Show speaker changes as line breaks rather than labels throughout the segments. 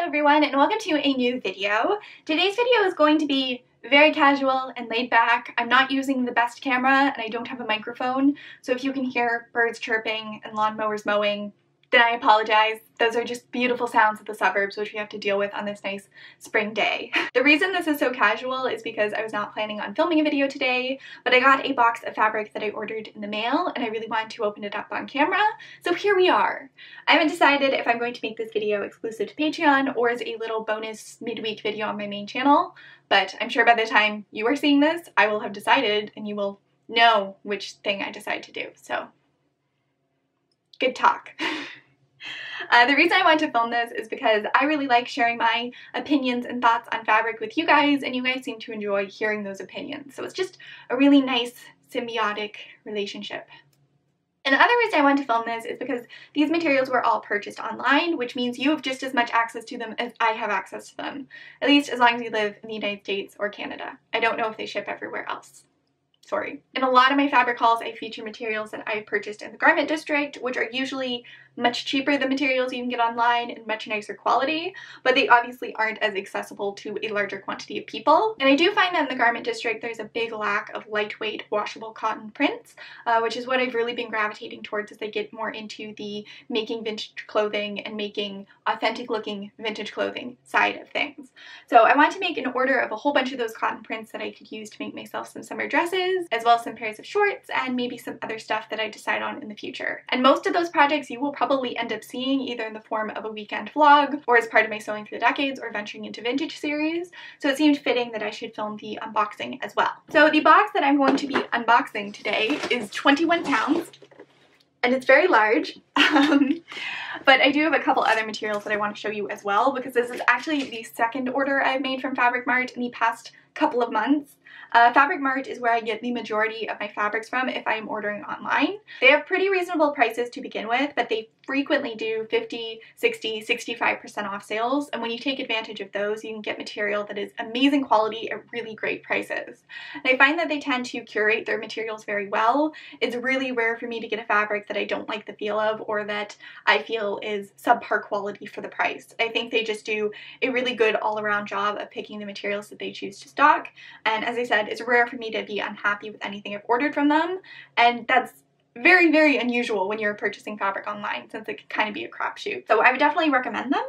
everyone, and welcome to a new video. Today's video is going to be very casual and laid back. I'm not using the best camera and I don't have a microphone, so if you can hear birds chirping and lawnmowers mowing, then I apologize. Those are just beautiful sounds of the suburbs which we have to deal with on this nice spring day. The reason this is so casual is because I was not planning on filming a video today, but I got a box of fabric that I ordered in the mail and I really wanted to open it up on camera, so here we are. I haven't decided if I'm going to make this video exclusive to Patreon or as a little bonus midweek video on my main channel, but I'm sure by the time you are seeing this, I will have decided and you will know which thing I decide to do, so good talk. The reason I wanted to film this is because I really like sharing my opinions and thoughts on fabric with you guys, and you guys seem to enjoy hearing those opinions. So it's just a really nice symbiotic relationship. And the other reason I wanted to film this is because these materials were all purchased online, which means you have just as much access to them as I have access to them, at least as long as you live in the United States or Canada. I don't know if they ship everywhere else. Sorry. In a lot of my fabric hauls, I feature materials that I purchased in the garment district, which are usually much cheaper than materials you can get online and much nicer quality, but they obviously aren't as accessible to a larger quantity of people. And I do find that in the garment district there's a big lack of lightweight washable cotton prints, which is what I've really been gravitating towards as I get more into the making vintage clothing and making authentic looking vintage clothing side of things. So I want to make an order of a whole bunch of those cotton prints that I could use to make myself some summer dresses, as well as some pairs of shorts and maybe some other stuff that I decide on in the future. And most of those projects you will probably end up seeing either in the form of a weekend vlog or as part of my Sewing Through the Decades or Venturing into Vintage series, so it seemed fitting that I should film the unboxing as well. So the box that I'm going to be unboxing today is 21 pounds and it's very large, but I do have a couple other materials that I want to show you as well, because this is actually the second order I've made from Fabric Mart in the past couple of months. Fabric Mart is where I get the majority of my fabrics from if I'm ordering online. They have pretty reasonable prices to begin with, but they frequently do 50, 60, 65% off sales, and when you take advantage of those, you can get material that is amazing quality at really great prices. And I find that they tend to curate their materials very well. It's really rare for me to get a fabric that I don't like the feel of or that I feel is subpar quality for the price. I think they just do a really good all-around job of picking the materials that they choose to stock, and as I said, it's rare for me to be unhappy with anything I've ordered from them, and that's very, very unusual when you're purchasing fabric online, since it can kind of be a crapshoot. So I would definitely recommend them.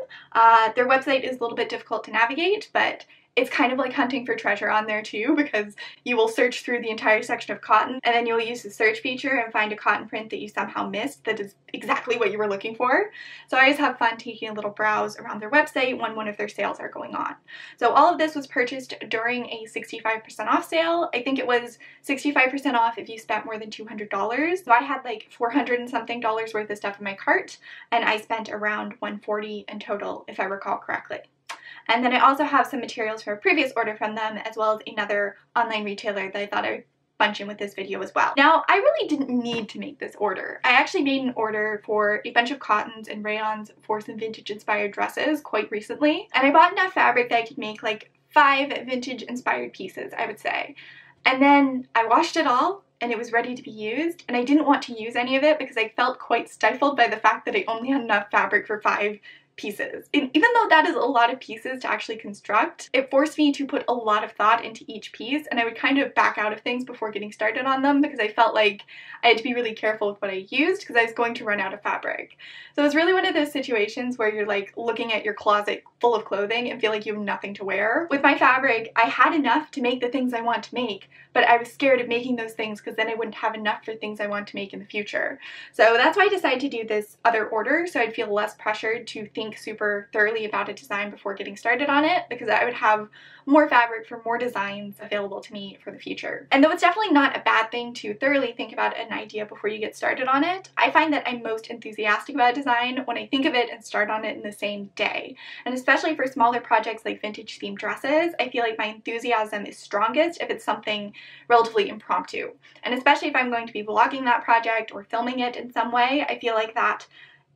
Their website is a little bit difficult to navigate, but it's kind of like hunting for treasure on there too, because you will search through the entire section of cotton and then you'll use the search feature and find a cotton print that you somehow missed that is exactly what you were looking for. So I always have fun taking a little browse around their website when one of their sales are going on. So all of this was purchased during a 65% off sale. I think it was 65% off if you spent more than $200. So I had like $400 and something worth of stuff in my cart, and I spent around $140 in total if I recall correctly. And then I also have some materials from a previous order from them, as well as another online retailer that I thought I would bunch in with this video as well. Now, I really didn't need to make this order. I actually made an order for a bunch of cottons and rayons for some vintage inspired dresses quite recently, and I bought enough fabric that I could make like 5 vintage inspired pieces, I would say. And then I washed it all and it was ready to be used, and I didn't want to use any of it because I felt quite stifled by the fact that I only had enough fabric for 5 pieces. And even though that is a lot of pieces to actually construct, it forced me to put a lot of thought into each piece, and I would kind of back out of things before getting started on them because I felt like I had to be really careful with what I used because I was going to run out of fabric. So it's really one of those situations where you're like looking at your closet full of clothing and feel like you have nothing to wear. With my fabric, I had enough to make the things I want to make, but I was scared of making those things because then I wouldn't have enough for things I want to make in the future. So that's why I decided to do this other order, so I'd feel less pressured to think super thoroughly about a design before getting started on it, because I would have more fabric for more designs available to me for the future. And though it's definitely not a bad thing to thoroughly think about an idea before you get started on it, I find that I'm most enthusiastic about a design when I think of it and start on it in the same day. And especially for smaller projects like vintage themed dresses, I feel like my enthusiasm is strongest if it's something relatively impromptu. And especially if I'm going to be vlogging that project or filming it in some way, I feel like that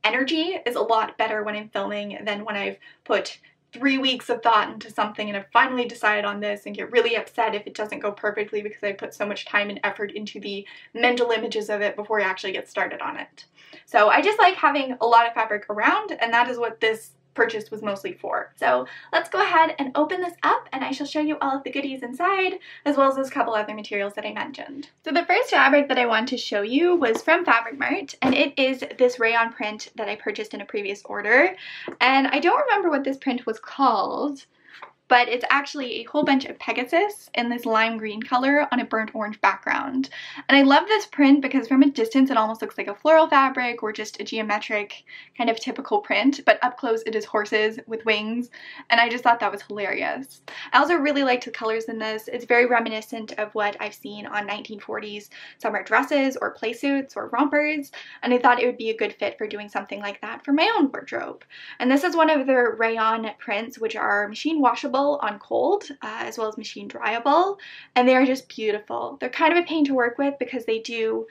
energy is a lot better when I'm filming than when I've put 3 weeks of thought into something and I've finally decided on this and get really upset if it doesn't go perfectly because I put so much time and effort into the mental images of it before I actually get started on it. So I just like having a lot of fabric around, and that is what this purchase was mostly for. So let's go ahead and open this up and I shall show you all of the goodies inside, as well as those couple other materials that I mentioned. So the first fabric that I want to show you was from Mart, and it is this rayon print that I purchased in a previous order. And I don't remember what this print was called, but it's actually a whole bunch of Pegasus in this lime green color on a burnt orange background. And I love this print because from a distance it almost looks like a floral fabric or just a geometric kind of typical print, but up close it is horses with wings, and I just thought that was hilarious. I also really liked the colors in this. It's very reminiscent of what I've seen on 1940s summer dresses or play suits or rompers, and I thought it would be a good fit for doing something like that for my own wardrobe. And this is one of their rayon prints, which are machine washable on cold, as well as machine dryable, and they are just beautiful. They're kind of a pain to work with because they do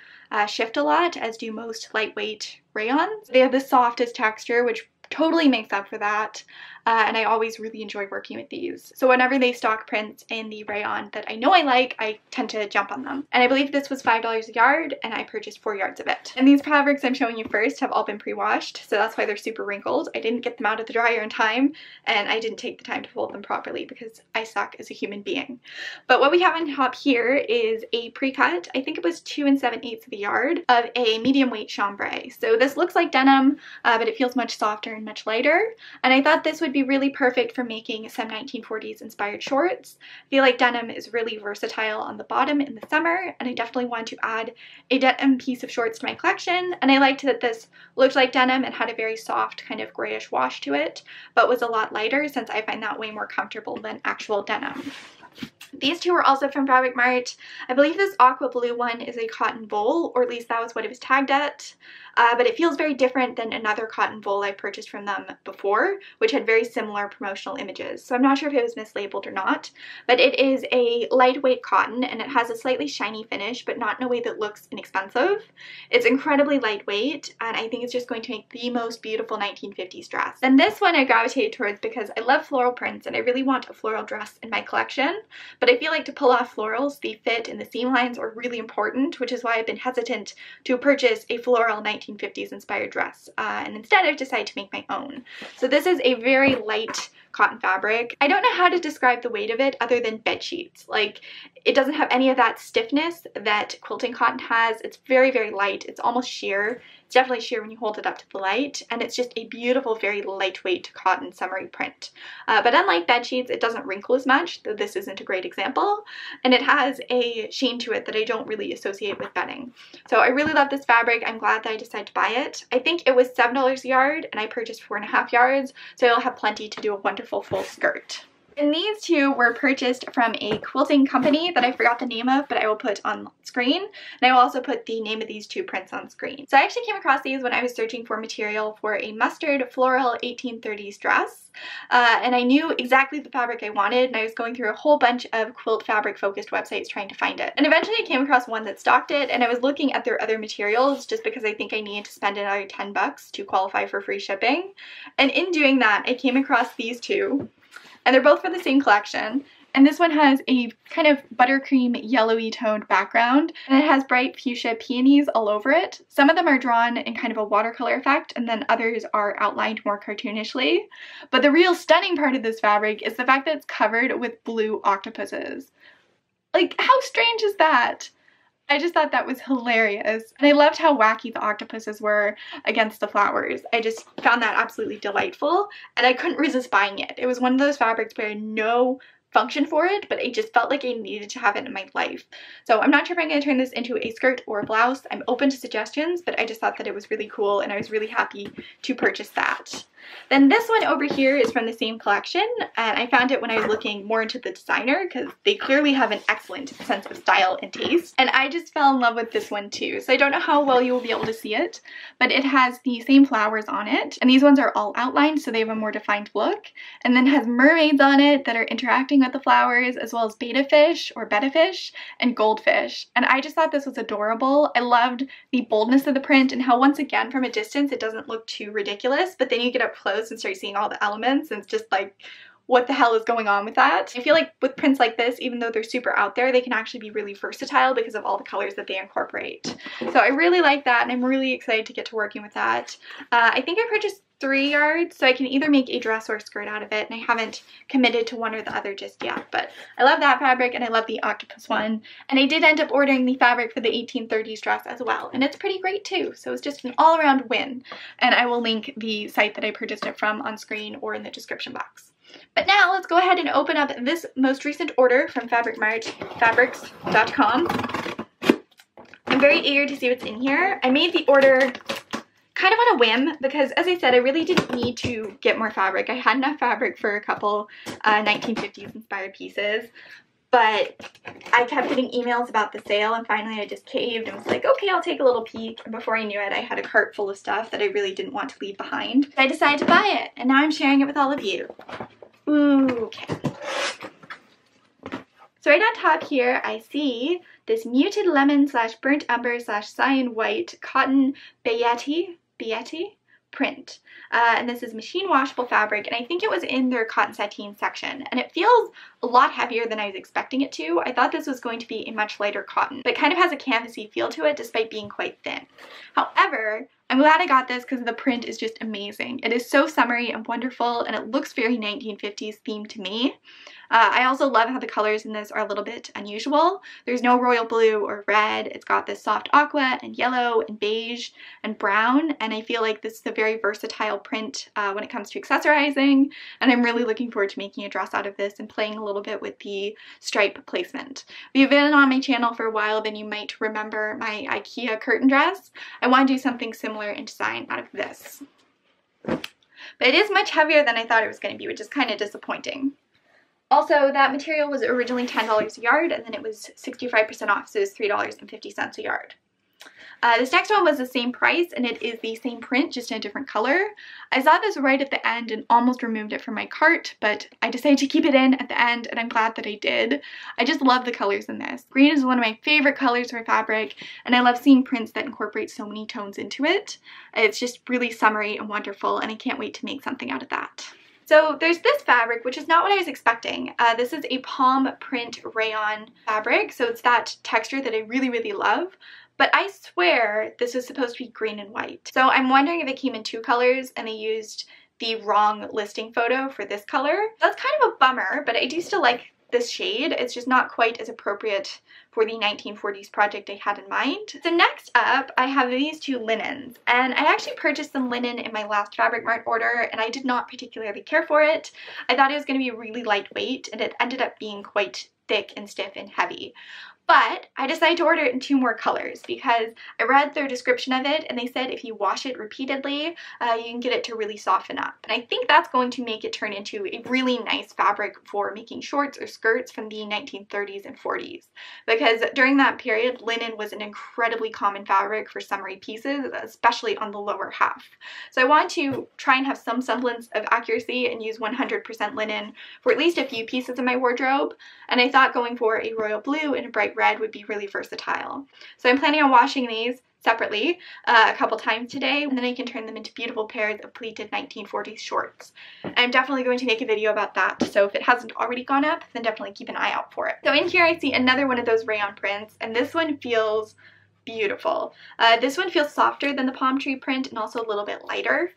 shift a lot, as do most lightweight rayons. They have the softest texture, which totally makes up for that, and I always really enjoy working with these. So whenever they stock prints in the rayon that I know I like, I tend to jump on them. And I believe this was $5 a yard, and I purchased 4 yards of it. And these fabrics I'm showing you first have all been pre-washed, so that's why they're super wrinkled. I didn't get them out of the dryer in time, and I didn't take the time to fold them properly because I suck as a human being. But what we have on top here is a pre-cut, I think it was 2 7/8 of a yard, of a medium weight chambray. So this looks like denim, but it feels much softer and much lighter, and I thought this would be really perfect for making some 1940s inspired shorts. I feel like denim is really versatile on the bottom in the summer, and I definitely want to add a denim piece of shorts to my collection, and I liked that this looked like denim and had a very soft kind of grayish wash to it, but was a lot lighter since I find that way more comfortable than actual denim. These two were also from Mart. I believe this aqua blue one is a cotton voile, or at least that was what it was tagged at. But it feels very different than another cotton voile I purchased from them before, which had very similar promotional images. So I'm not sure if it was mislabeled or not, but it is a lightweight cotton and it has a slightly shiny finish, but not in a way that looks inexpensive. It's incredibly lightweight, and I think it's just going to make the most beautiful 1950s dress. And this one I gravitated towards because I love floral prints and I really want a floral dress in my collection, but I feel like to pull off florals, the fit and the seam lines are really important, which is why I've been hesitant to purchase a floral 1950s inspired dress, and instead I've decided to make my own. So this is a very light cotton fabric. I don't know how to describe the weight of it other than bed sheets. Like, it doesn't have any of that stiffness that quilting cotton has. It's very, very light. It's almost sheer. It's definitely sheer when you hold it up to the light, and it's just a beautiful, very lightweight cotton summery print. But unlike bed sheets, it doesn't wrinkle as much, though this isn't a great example, and it has a sheen to it that I don't really associate with bedding. So I really love this fabric. I'm glad that I decided to buy it. I think it was $7 a yard, and I purchased 4.5 yards, so I'll have plenty to do a wonderful full skirt. And these two were purchased from a quilting company that I forgot the name of, but I will put on screen. And I will also put the name of these two prints on screen. So I actually came across these when I was searching for material for a mustard floral 1830s dress. And I knew exactly the fabric I wanted, and I was going through a whole bunch of quilt fabric focused websites trying to find it. And eventually I came across one that stocked it, and I was looking at their other materials just because I think I needed to spend another $10 to qualify for free shipping. And in doing that, I came across these two. And they're both for the same collection. And this one has a kind of buttercream yellowy toned background, and it has bright fuchsia peonies all over it. Some of them are drawn in kind of a watercolor effect, and then others are outlined more cartoonishly. But the real stunning part of this fabric is the fact that it's covered with blue octopuses. Like, how strange is that? I just thought that was hilarious, and I loved how wacky the octopuses were against the flowers. I just found that absolutely delightful, and I couldn't resist buying it. It was one of those fabrics where I had no function for it, but I just felt like I needed to have it in my life. So I'm not sure if I'm going to turn this into a skirt or a blouse. I'm open to suggestions, but I just thought that it was really cool, and I was really happy to purchase that. Then this one over here is from the same collection, and I found it when I was looking more into the designer because they clearly have an excellent sense of style and taste, and I just fell in love with this one too. So I don't know how well you will be able to see it, but it has the same flowers on it, and these ones are all outlined so they have a more defined look, and then has mermaids on it that are interacting with the flowers, as well as betta fish or betta fish and goldfish, and I just thought this was adorable. I loved the boldness of the print and how once again from a distance it doesn't look too ridiculous, but then you get up close and start seeing all the elements and it's just like, what the hell is going on with that? I feel like with prints like this, even though they're super out there, they can actually be really versatile because of all the colors that they incorporate. So I really like that, and I'm really excited to get to working with that. I think I purchased 3 yards, so I can either make a dress or a skirt out of it, and I haven't committed to one or the other just yet, but I love that fabric and I love the octopus one, and I did end up ordering the fabric for the 1830s dress as well, and it's pretty great too, so it's just an all-around win, and I will link the site that I purchased it from on screen or in the description box. But now let's go ahead and open up this most recent order from Fabric Mart, fabrics.com. I'm very eager to see what's in here. I made the order kind of on a whim because, as I said, I really didn't need to get more fabric. I had enough fabric for a couple 1950s inspired pieces, but I kept getting emails about the sale, and finally I just caved and was like, okay, I'll take a little peek. And before I knew it, I had a cart full of stuff that I really didn't want to leave behind. So I decided to buy it, and now I'm sharing it with all of you. Ooh, okay. So right on top here, I see this muted lemon / burnt umber / cyan white cotton bayeti print. And this is machine washable fabric, and I think it was in their cotton sateen section, and it feels a lot heavier than I was expecting it to. I thought this was going to be a much lighter cotton, but it kind of has a canvasy feel to it despite being quite thin. However, I'm glad I got this because the print is just amazing. It is so summery and wonderful, and it looks very 1950s themed to me. I also love how the colors in this are a little bit unusual. There's no royal blue or red. It's got this soft aqua and yellow and beige and brown, and I feel like this is a very versatile print when it comes to accessorizing, and I'm really looking forward to making a dress out of this and playing a little bit with the stripe placement. If you've been on my channel for a while, then you might remember my IKEA curtain dress. I want to do something similar in design out of this. But it is much heavier than I thought it was going to be, which is kind of disappointing. Also, that material was originally $10 a yard, and then it was 65% off, so it was $3.50 a yard. This next one was the same price, and it is the same print, just in a different color. I saw this right at the end and almost removed it from my cart, but I decided to keep it in at the end, and I'm glad that I did. I just love the colors in this. Green is one of my favorite colors for fabric, and I love seeing prints that incorporate so many tones into it. It's just really summery and wonderful, and I can't wait to make something out of that. So there's this fabric, which is not what I was expecting. This is a palm print rayon fabric, so it's that texture that I really, really love. But I swear this is supposed to be green and white. So I'm wondering if it came in 2 colors and they used the wrong listing photo for this color. That's kind of a bummer, but I do still like this shade. It's just not quite as appropriate for the 1940s project I had in mind. So next up, I have these 2 linens, and I actually purchased some linen in my last Fabric Mart order, and I did not particularly care for it. I thought it was going to be really lightweight, and it ended up being quite thick and stiff and heavy. But I decided to order it in 2 more colors because I read their description of it and they said if you wash it repeatedly, you can get it to really soften up. And I think that's going to make it turn into a really nice fabric for making shorts or skirts from the 1930s and 40s. Because during that period, linen was an incredibly common fabric for summery pieces, especially on the lower half. So I want to try and have some semblance of accuracy and use 100% linen for at least a few pieces of my wardrobe. And I thought going for a royal blue and a bright red would be really versatile. So I'm planning on washing these separately a couple times today, and then I can turn them into beautiful pairs of pleated 1940s shorts. I'm definitely going to make a video about that, so if it hasn't already gone up, then definitely keep an eye out for it. So in here I see another one of those rayon prints, and this one feels beautiful. This one feels softer than the palm tree print and also a little bit lighter.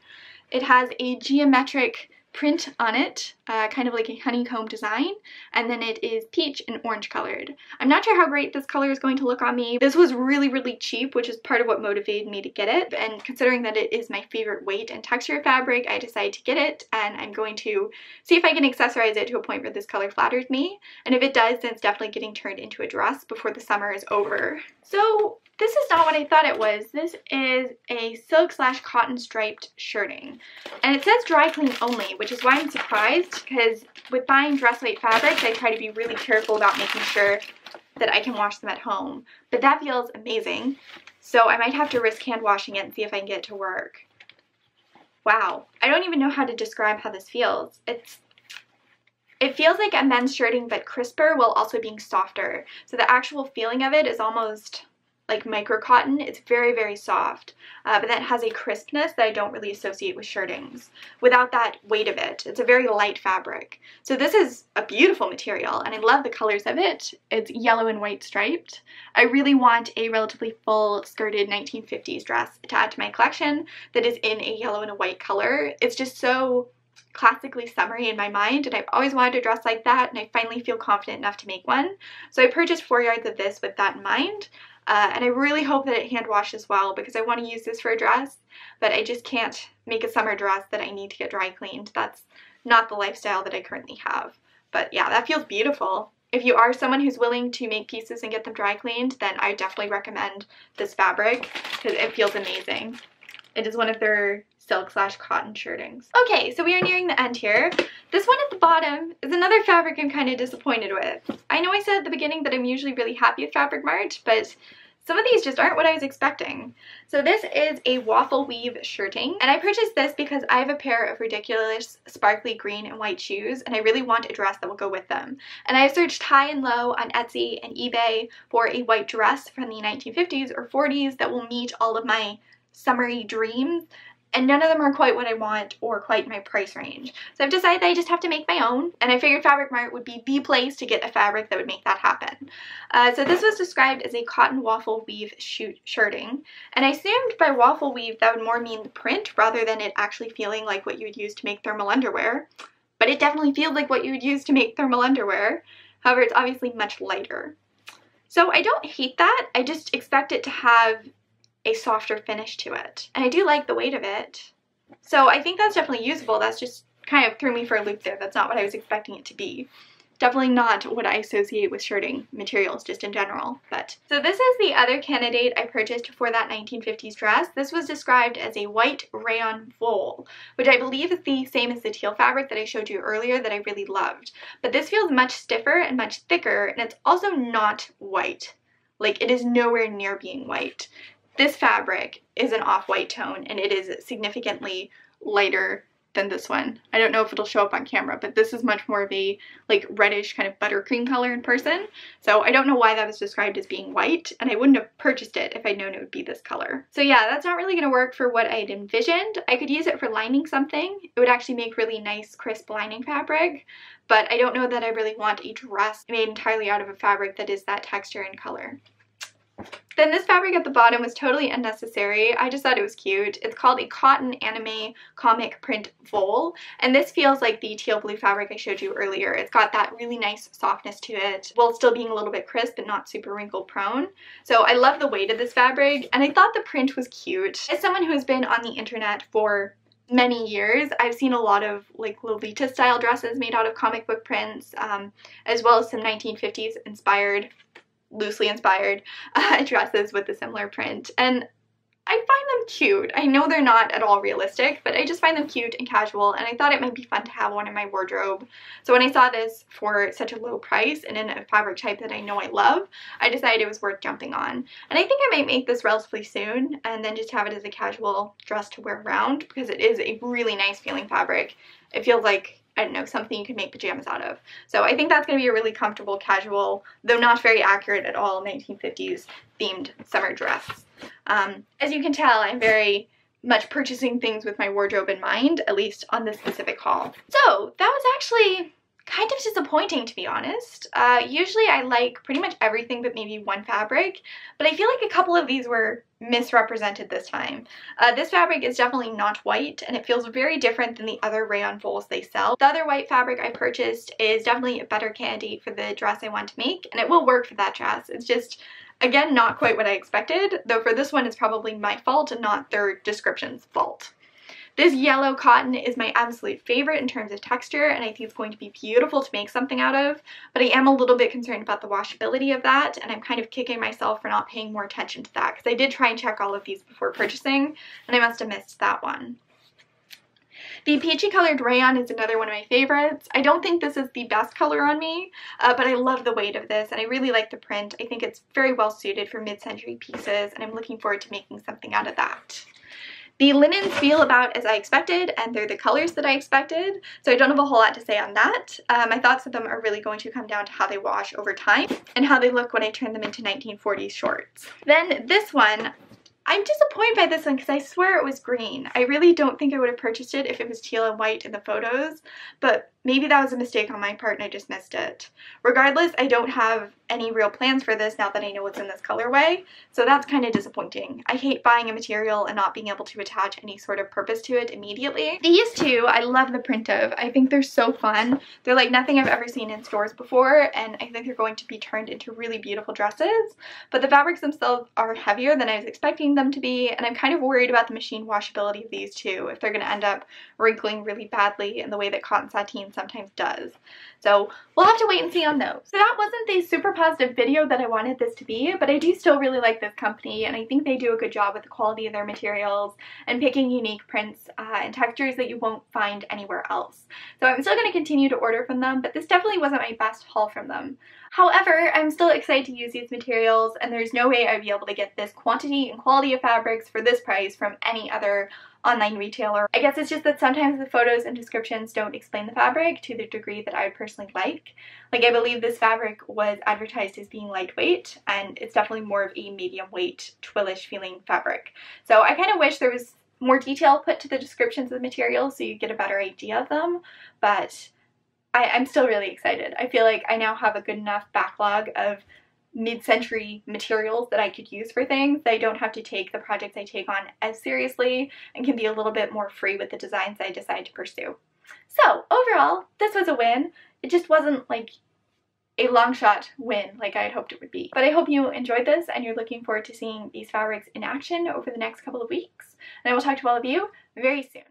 It has a geometric print on it, kind of like a honeycomb design, and then it is peach and orange colored. I'm not sure how great this color is going to look on me. This was really, really cheap, which is part of what motivated me to get it, and considering that it is my favorite weight and texture fabric, I decided to get it, and I'm going to see if I can accessorize it to a point where this color flatters me, and if it does, then it's definitely getting turned into a dress before the summer is over. So this is not what I thought it was. This is a silk/cotton striped shirting, and it says dry clean only, which is why I'm surprised, because with buying dress weight fabrics, I try to be really careful about making sure that I can wash them at home, but that feels amazing, so I might have to risk hand washing it and see if I can get it to work. Wow, I don't even know how to describe how this feels. It feels like a men's shirting but crisper while also being softer, so the actual feeling of it is almost like micro cotton. It's very, very soft, but that has a crispness that I don't really associate with shirtings without that weight of it. It's a very light fabric. So this is a beautiful material, and I love the colors of it. It's yellow and white striped. I really want a relatively full skirted 1950s dress to add to my collection that is in a yellow and a white color. It's just so classically summery in my mind, and I've always wanted a dress like that, and I finally feel confident enough to make one. So I purchased 4 yards of this with that in mind, and I really hope that it hand washes well because I want to use this for a dress, but I just can't make a summer dress that I need to get dry cleaned. That's not the lifestyle that I currently have. But yeah, that feels beautiful. If you are someone who's willing to make pieces and get them dry cleaned, then I definitely recommend this fabric because it feels amazing. It is one of their silk/cotton shirtings. Okay, so we are nearing the end here. This one at the bottom is another fabric I'm kind of disappointed with. I know I said at the beginning that I'm usually really happy with Fabric Mart, but some of these just aren't what I was expecting. So this is a waffle weave shirting, and I purchased this because I have a pair of ridiculous sparkly green and white shoes, and I really want a dress that will go with them. And I searched high and low on Etsy and eBay for a white dress from the 1950s or 40s that will meet all of my summery dreams, and none of them are quite what I want or quite my price range. So I've decided that I just have to make my own, and I figured Fabric Mart would be the place to get a fabric that would make that happen. So this was described as a cotton waffle weave shirting, and I assumed by waffle weave that would more mean the print rather than it actually feeling like what you would use to make thermal underwear. But it definitely feels like what you would use to make thermal underwear. However, it's obviously much lighter. So I don't hate that, I just expect it to have a softer finish to it. And I do like the weight of it. So I think that's definitely usable. That's just kind of threw me for a loop there. That's not what I was expecting it to be. Definitely not what I associate with shirting materials just in general. But so this is the other candidate I purchased for that 1950s dress. This was described as a white rayon voile, which I believe is the same as the teal fabric that I showed you earlier that I really loved. But this feels much stiffer and much thicker, and it's also not white. Like, it is nowhere near being white. This fabric is an off-white tone, and it is significantly lighter than this one. I don't know if it'll show up on camera, but this is much more of a like reddish kind of buttercream color in person. So I don't know why that was described as being white, and I wouldn't have purchased it if I'd known it would be this color. So yeah, that's not really going to work for what I'd envisioned. I could use it for lining something. It would actually make really nice, crisp lining fabric, but I don't know that I really want a dress made entirely out of a fabric that is that texture and color. Then this fabric at the bottom was totally unnecessary. I just thought it was cute. It's called a cotton anime comic print voile, and this feels like the teal blue fabric I showed you earlier. It's got that really nice softness to it while still being a little bit crisp but not super wrinkle prone. So I love the weight of this fabric, and I thought the print was cute. As someone who's been on the internet for many years, I've seen a lot of like Lolita style dresses made out of comic book prints, as well as some 1950s inspired, loosely inspired dresses with a similar print, and I find them cute. I know they're not at all realistic, but I just find them cute and casual, and I thought it might be fun to have one in my wardrobe. So when I saw this for such a low price and in a fabric type that I know I love, I decided it was worth jumping on. And I think I might make this relatively soon and then just have it as a casual dress to wear around, because it is a really nice feeling fabric. It feels like, I don't know, something you could make pajamas out of. So I think that's going to be a really comfortable, casual, though not very accurate at all, 1950s themed summer dress. As you can tell, I'm very much purchasing things with my wardrobe in mind, at least on this specific haul. So that was actually kind of disappointing, to be honest. Usually I like pretty much everything but maybe one fabric, but I feel like a couple of these were misrepresented this time. This fabric is definitely not white, and it feels very different than the other rayon voiles they sell. The other white fabric I purchased is definitely a better candidate for the dress I want to make, and it will work for that dress. It's just, again, not quite what I expected, though for this one it's probably my fault and not their description's fault. This yellow cotton is my absolute favorite in terms of texture, and I think it's going to be beautiful to make something out of, but I am a little bit concerned about the washability of that, and I'm kind of kicking myself for not paying more attention to that, because I did try and check all of these before purchasing, and I must have missed that one. The peachy colored rayon is another one of my favorites. I don't think this is the best color on me, but I love the weight of this, and I really like the print. I think it's very well suited for mid-century pieces, and I'm looking forward to making something out of that. The linens feel about as I expected, and they're the colors that I expected, so I don't have a whole lot to say on that. My thoughts of them are really going to come down to how they wash over time and how they look when I turn them into 1940s shorts. Then this one, I'm disappointed by this one because I swear it was green. I really don't think I would have purchased it if it was teal and white in the photos, but maybe that was a mistake on my part and I just missed it. Regardless, I don't have any real plans for this now that I know what's in this colorway, so that's kind of disappointing. I hate buying a material and not being able to attach any sort of purpose to it immediately. These two, I love the print of. I think they're so fun. They're like nothing I've ever seen in stores before, and I think they're going to be turned into really beautiful dresses, but the fabrics themselves are heavier than I was expecting them to be, and I'm kind of worried about the machine washability of these two, if they're going to end up wrinkling really badly in the way that cotton sateen sometimes does. So we'll have to wait and see on those. So that wasn't the super positive video that I wanted this to be, but I do still really like this company, and I think they do a good job with the quality of their materials and picking unique prints and textures that you won't find anywhere else. So I'm still going to continue to order from them, but this definitely wasn't my best haul from them. However, I'm still excited to use these materials, and there's no way I'd be able to get this quantity and quality of fabrics for this price from any other online retailer. I guess it's just that sometimes the photos and descriptions don't explain the fabric to the degree that I would personally like. Like, I believe this fabric was advertised as being lightweight, and it's definitely more of a medium weight, twillish feeling fabric. So I kind of wish there was more detail put to the descriptions of the materials so you get a better idea of them, but I'm still really excited. I feel like I now have a good enough backlog of mid-century materials that I could use for things that I don't have to take the projects I take on as seriously and can be a little bit more free with the designs I decide to pursue. So overall, this was a win. It just wasn't like a long shot win like I had hoped it would be. But I hope you enjoyed this and you're looking forward to seeing these fabrics in action over the next couple of weeks. And I will talk to all of you very soon.